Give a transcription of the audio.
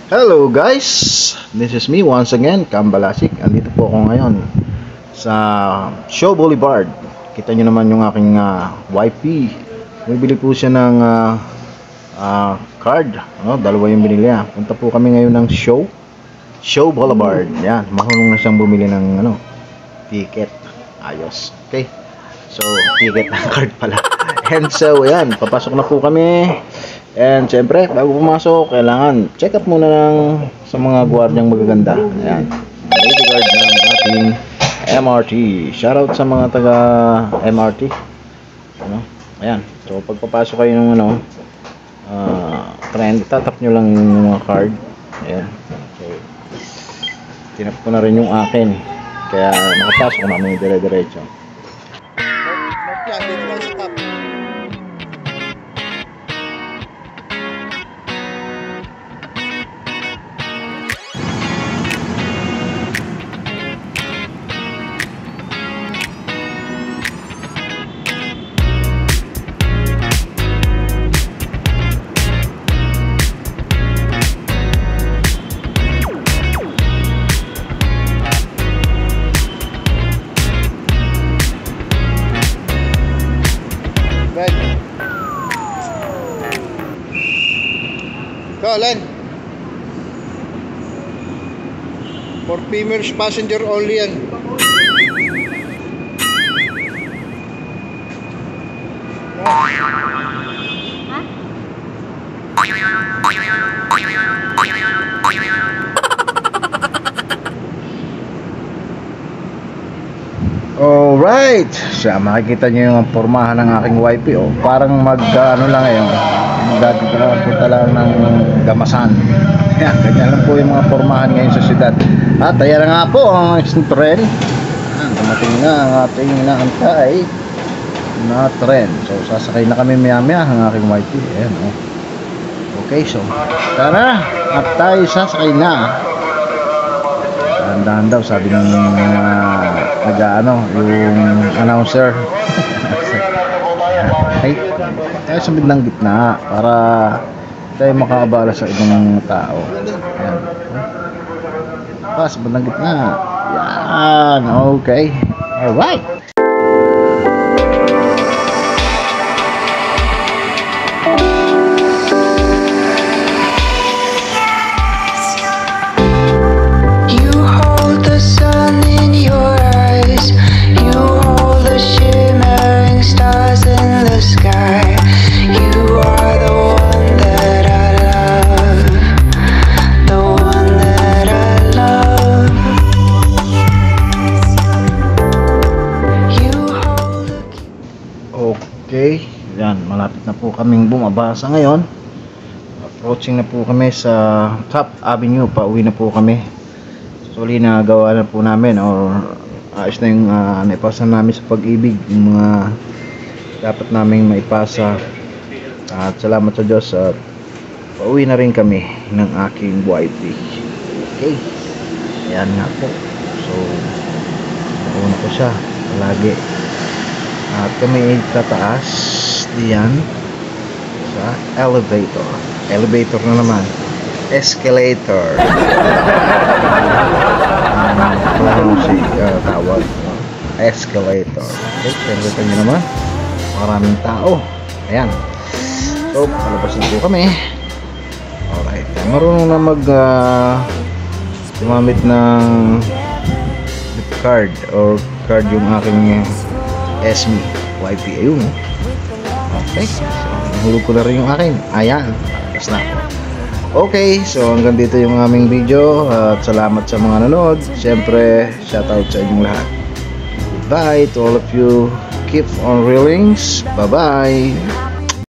Hello guys, this is me once again, Kambalasik. Andito po ako ngayon sa Show Boulevard. Kita nyo naman yung aking wifey. Bumibili po siya ng card. Dalawa yung binili niya. Punta po kami ngayon ng Show Boulevard. Yan, marunong na siyang bumili ng ticket. Ayos. Okay. So, ticket ng card pala. And so, ayan, papasok na po kami. And syempre, bago pumasok, kailangan check up muna lang sa mga gwardyang magaganda. Ayan, lady guard ng ating MRT. Shoutout sa mga taga MRT. Ayan, so pagpapasok kayo ng trend, tatap nyo lang yung mga card. Ayan, so tinap ko na rin yung akin, kaya nakapasok namin yung dire-diretso. Go, Len. For female passenger only yan. Alright, siya, makikita nyo yung pormahan ng aking wifey. Parang mag-ano lang ngayon, punta lang ng Damasan. Yan, ganyan lang po yung mga pormahan ngayon sa syudad. At ayan na nga po ang tren. Dumating na ang ating inaantay na tren. So sasakay na kami maya-maya ang aking wifey. Ayan, okay, so tara at tayo sasakay na. Dahan-dahan daw, sabi ng yung announcer. Ay, tayo sa biglang gitna para tayo makaabala sa ibang tao. Ayan. Sa biglang gitna. Yan, okay. Alright. Okay, yan, malapit na po kaming bumabasa ngayon. Approaching na po kami sa Top Avenue, pauwi na po kami. Actually, nagawa na po namin or ayos na yung naipasa namin sa Pag-ibig, yung mga dapat naming maipasa. At salamat sa Diyos at pauwi na rin kami ng aking wifey. Okay, yan nga po. So, nauna ko siya palagi. At kami ay tataas diyan sa elevator. Elevator na naman. Escalator. Tawag. Escalator. Okay, pagkita nyo naman. Maraming tao. Ayan. So, palabasin po kami. Alright. Marunong na gumamit ng card or card yung aking SME wifey. Ayun. Okay, so nahulog ko na rin yung akin. Ayan, tapos na ako. Okay, so hanggang dito yung aming video. At salamat sa mga nanood. Siyempre, shoutout sa inyong lahat. Goodbye to all of you. Keep on reelings. Bye bye.